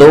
2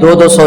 200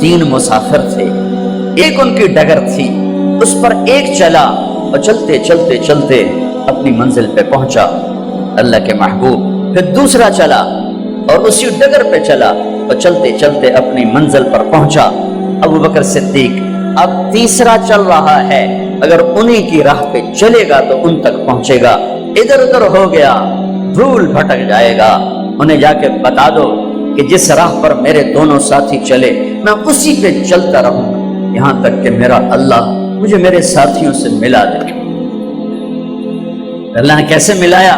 3 مسافر تھے، ایک ان کی ڈگر تھی، اس پر ایک چلا اور چلتے چلتے چلتے اپنی منزل پہ پہنچا اللہ کے محبوب، پھر دوسرا چلا اور اسی ڈگر پہ چلا اور چلتے چلتے اپنی منزل پر پہنچا ابو بکر صدیق۔ اب تیسرا چل رہا ہے، اگر انہی کی راہ پہ چلے گا تو ان تک پہنچے گا، ادھر ادھر ہو گیا دھول بھٹک جائے گا، انہیں جا کے بتا دو کہ جس راہ پر میرے دونوں ساتھی چلے میں اسی پہ چلتا رہوں یہاں تک کہ میرا اللہ مجھے میرے ساتھیوں سے ملا دے۔ اللہ نے کیسے ملایا؟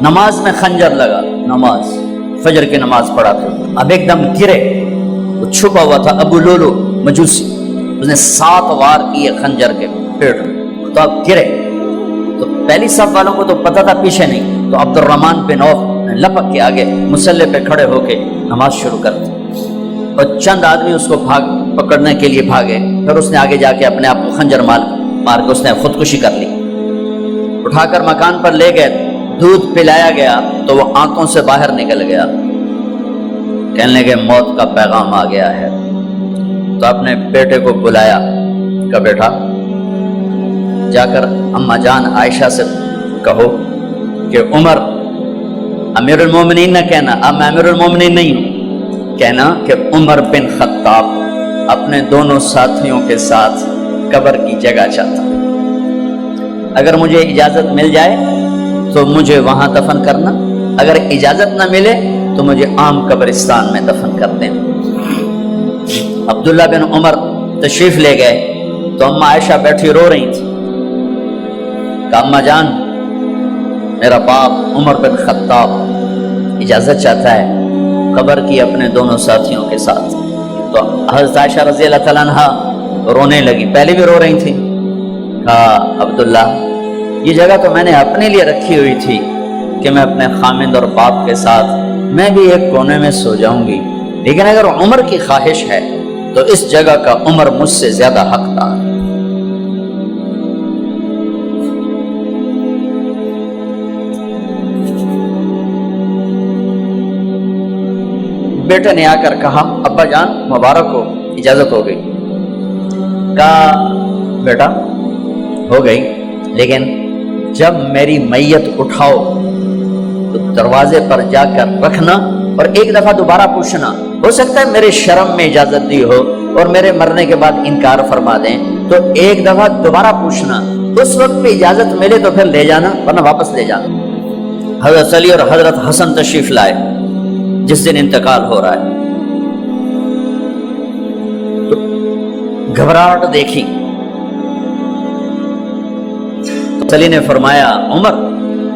نماز میں خنجر لگا، نماز فجر کی نماز پڑھا تھا، اب ایک دم گرے، وہ چھپا ہوا تھا ابو لولو مجوسی، اس نے 7 وار کیے خنجر کے پیٹ میں، تو اب گرے تو پہلی صف والوں کو تو پتہ تھا پیچھے نہیں، تو عبد الرحمن بن عوف لپک کے آگے مصلی پہ کھڑے ہو کے نماز شروع کر دی، اور چند آدمی اس کو پکڑنے کے لیے بھاگے، پھر اس نے آگے جا کے اپنے آپ کو خنجر مار کے اس نے خودکشی کر لی، اٹھا کر مکان پر لے گئے، دودھ پلایا گیا تو وہ آنکھوں سے باہر نکل گیا، کہنے لگے موت کا پیغام آ گیا ہے، تو اپنے بیٹے کو بلایا، کہا بیٹا جا کر اماں جان عائشہ سے کہو کہ عمر امیر المومنین نہ کہنا، اب میں امیر المومنین نہیں ہوں، کہنا کہ عمر بن خطاب اپنے دونوں ساتھیوں کے ساتھ قبر کی جگہ چاہتا، اگر مجھے اجازت مل جائے تو مجھے وہاں دفن کرنا، اگر اجازت نہ ملے تو مجھے عام قبرستان میں دفن کر دینا۔ عبداللہ بن عمر تشریف لے گئے تو اماں عائشہ بیٹھی رو رہی تھی، کہا اماں جان میرا باپ عمر بن خطاب اجازت چاہتا ہے قبر کی اپنے دونوں ساتھیوں کے ساتھ، تو حضرت عائشہ رضی اللہ تعالیٰ عنہ رونے لگی، پہلے بھی رو رہی تھی، کہا عبداللہ یہ جگہ تو میں نے اپنے لیے رکھی ہوئی تھی کہ میں اپنے خامند اور باپ کے ساتھ میں بھی ایک کونے میں سو جاؤں گی، لیکن اگر عمر کی خواہش ہے تو اس جگہ کا عمر مجھ سے زیادہ حقدار ہے۔ بیٹے نے آ کر کہا ابا جان مبارک ہو، اجازت ہو گئی، کہا بیٹا ہو گئی، لیکن جب میری میت اٹھاؤ تو دروازے پر جا کر رکھنا اور ایک دفعہ دوبارہ پوچھنا، ہو سکتا ہے میرے شرم میں اجازت دی ہو اور میرے مرنے کے بعد انکار فرما دیں، تو ایک دفعہ دوبارہ پوچھنا، اس وقت پہ اجازت ملے تو پھر لے جانا ورنہ واپس لے جانا۔ حضرت علی اور حضرت حسن تشریف لائے جس دن انتقال ہو رہا ہے، تو گھبراہٹ دیکھی، علی نے فرمایا عمر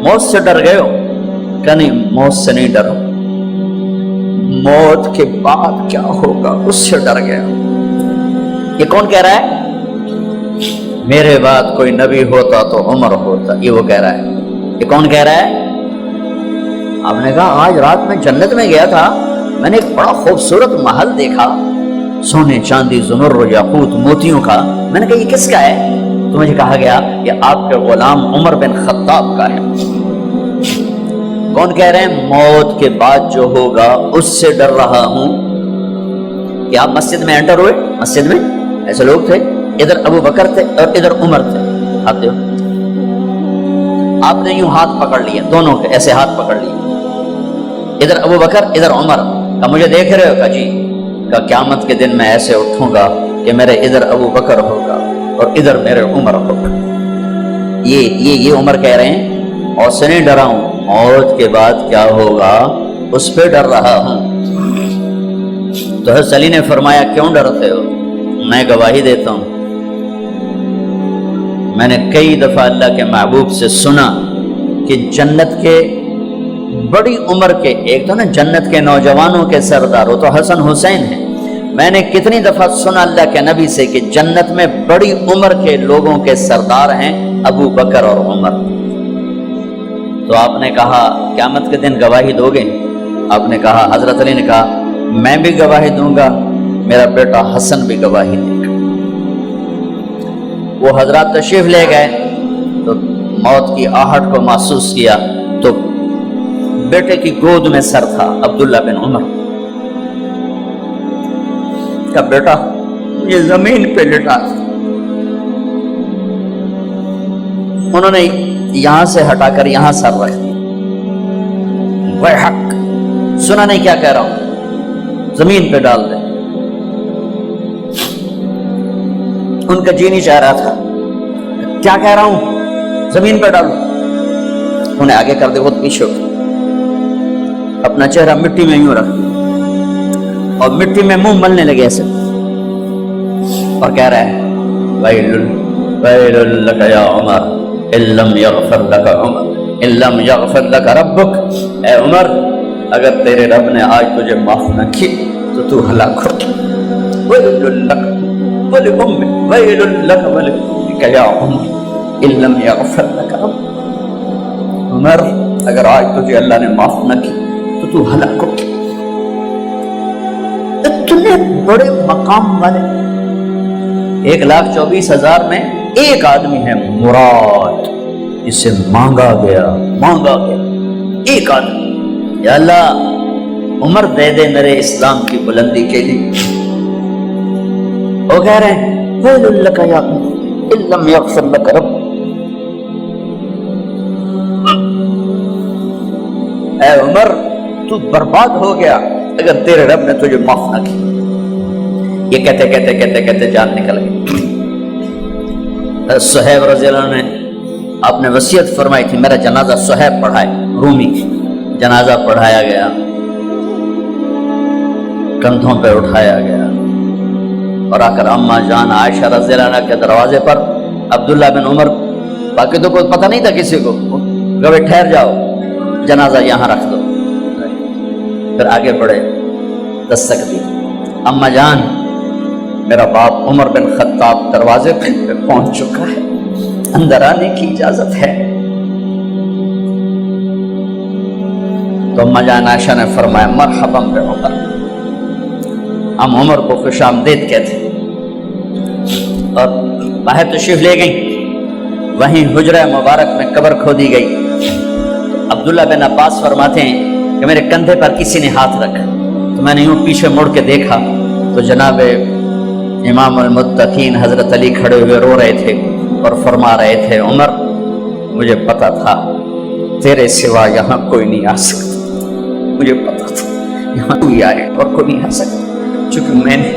موت سے ڈر گئے ہو؟ کہ نہیں موت سے نہیں ڈرا، موت کے بعد کیا ہوگا اس سے ڈر گیا۔ یہ کون کہہ رہا ہے؟ میرے بعد کوئی نبی ہوتا تو عمر ہوتا، یہ وہ کہہ رہا ہے۔ یہ کون کہہ رہا ہے؟ آپ نے کہا آج رات میں جنت میں گیا تھا، میں نے ایک بڑا خوبصورت محل دیکھا، سونے چاندی زمرد یاقوت موتیوں کا، میں نے کہا یہ کس کا ہے؟ تو مجھے کہا گیا یہ آپ کے غلام عمر بن خطاب کا ہے۔ کون کہہ رہے ہیں موت کے بعد جو ہوگا اس سے ڈر رہا ہوں؟ کہ آپ مسجد میں انٹر ہوئے، مسجد میں ایسے لوگ تھے، ادھر ابو بکر تھے اور ادھر عمر تھے، آپ نے یوں ہاتھ پکڑ لیا، دونوں کے ایسے ہاتھ پکڑ لیے، ادھر ابو بکر ادھر عمر، کہ مجھے دیکھ رہے ہو؟ کہ جی، کہ قیامت کے دن میں ایسے اٹھوں گا کہ میرے ادھر ابو بکر ہوگا اور ادھر میرے عمر ہوگا۔ یہ عمر کہہ رہے ہیں اور سے نہیں ڈرا ہوں، موت کے بعد کیا ہوگا اس پہ ڈر رہا ہوں۔ تو حضرت علی نے فرمایا کیوں ڈرتے ہو؟ میں گواہی دیتا ہوں، میں نے کئی دفعہ اللہ کے محبوب سے سنا کہ جنت کے بڑی عمر کے، ایک تو نا جنت کے نوجوانوں کے سردار، وہ تو حسن حسین ہیں، میں نے کتنی دفعہ سنا اللہ کے نبی سے کہ جنت میں بڑی عمر کے لوگوں کے سردار ہیں ابو بکر اور عمر۔ تو آپ نے کہا قیامت کے دن گواہی دو گے؟ آپ نے کہا، حضرت علی نے کہا میں بھی گواہی دوں گا، میرا بیٹا حسن بھی گواہی دے گا۔ وہ حضرات تشریف لے گئے تو موت کی آہٹ کو محسوس کیا تو بیٹے کی گود میں سر تھا عبداللہ بن عمر، کہا بیٹا یہ زمین پہ لٹا. انہوں نے یہاں سے ہٹا کر یہاں سر رکھ دیا. ویحک، سنا نہیں کیا کہہ رہا ہوں، زمین پہ ڈال دے. ان کا جی نہیں چاہ رہا تھا. کیا کہہ رہا ہوں؟ زمین پہ ڈالو. انہیں آگے کر دے، خود پیچھے اٹھ، اپنا چہرہ مٹی میں یوں رکھ اور مٹی میں منہ ملنے لگے ایسے، اور کہہ رہا ہے ویل لک یا عمر ان لم یغفر لک عمر ان لم یغفر لک ربک. اے عمر، اگر تیرے رب نے آج تجھے معاف نہ کی تو ہلاک ہو. ویل لک ولأمک ویل لک ولأمک یا عمر ان لم یغفر لک ربک. عمر، اگر آج تجھے اللہ نے معاف نہ کی تو ہلاک ہو. اتنے بڑے مقام والے 1,24,000 میں ایک آدمی ہے مراد، جسے مانگا گیا ایک آدمی. یا اللہ عمر دے دے میرے اسلام کی بلندی کے لیے. وہ کہہ رہے ہیں ویل لک یا عمر ان لم یغفر لک رب. اے عمر، تو برباد ہو گیا اگر تیرے رب نے تجھے معاف نہ کی. یہ کہتے کہتے کہتے کہتے جان نکل گئی. صہیب رضی اللہ عنہ نے آپ نے وصیت فرمائی تھی میرا جنازہ صہیب پڑھائے. رومی جنازہ پڑھایا گیا، کندھوں پہ اٹھایا گیا، اور آ کر اماں جان عائشہ رضی اللہ عنہ کے دروازے پر عبداللہ بن عمر، باقی تو کوئی پتہ نہیں تھا کسی کو، کبھی ٹھہر جاؤ جنازہ یہاں رکھ دو. پھر آگے بڑھے، دستک دی. اماں جان میرا باپ عمر بن خطاب دروازے پہ پہنچ چکا ہے، اندر آنے کی اجازت ہے. تو اماں جان عائشہ نے فرمایا مرحبا بعمر. ہم عمر کو خوش آمدید کہتے اور باہر تشریف لے گئیں. وہیں حجرہ مبارک میں قبر کھودی گئی. عبداللہ بن عباس فرماتے ہیں کہ میرے کندھے پر کسی نے ہاتھ رکھا تو میں نے یوں پیچھے مڑ کے دیکھا تو جناب امام المتقین حضرت علی کھڑے ہوئے رو رہے تھے اور فرما رہے تھے عمر مجھے پتا تھا تیرے سوا یہاں کوئی نہیں آ سکتا، مجھے پتا تھا یہاں کوئی آئے اور کوئی نہیں آ سکتا، چونکہ میں نے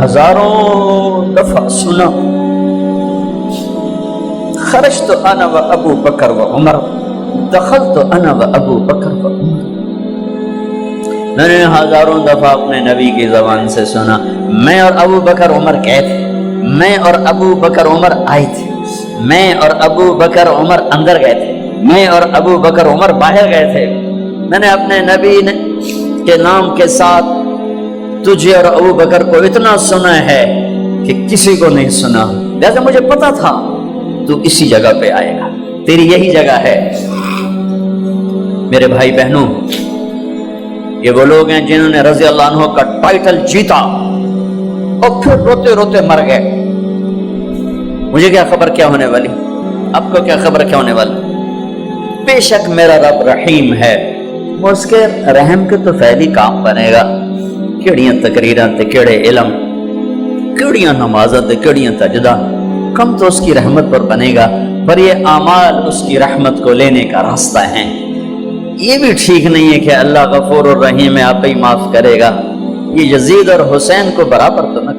ہزاروں دفعہ سنا خرجت انا و ابو بکر و عمر دخلت انا و ابو بکر و عمر. میں نے ہزاروں دفعہ اپنے نبی کی زبان سے سنا میں اور ابو بکر عمر گئے تھے، میں اور ابو بکر عمر آئے تھے، میں اور ابو بکر عمر اندر گئے تھے، میں اور ابو بکر عمر باہر گئے تھے. میں نے اپنے نبی کے نام کے ساتھ تجھے اور ابو بکر کو اتنا سنا ہے کہ کسی کو نہیں سنا، لہذا مجھے پتا تھا تو اسی جگہ پہ آئے گا، تیری یہی جگہ ہے. میرے بھائی بہنوں، یہ وہ لوگ ہیں جنہوں نے رضی اللہ عنہ کا ٹائٹل جیتا اور پھر روتے روتے مر گئے. مجھے کیا خبر کیا ہونے والی، آپ کو کیا خبر کیا ہونے والی. بے شک میرا رب رحیم ہے، اس کے رحم کے تو فعلی کام بنے گا. کیڑیاں تقریراں تے کیڑے علم، کیڑیاں نمازاں تے کیڑیاں سجدہ، کم تو اس کی رحمت پر بنے گا، پر یہ اعمال اس کی رحمت کو لینے کا راستہ ہیں. یہ بھی ٹھیک نہیں ہے کہ اللہ غفور الرحیم ہے، آپ ہی معاف کرے گا. یہ یزید اور حسین کو برابر تو نہ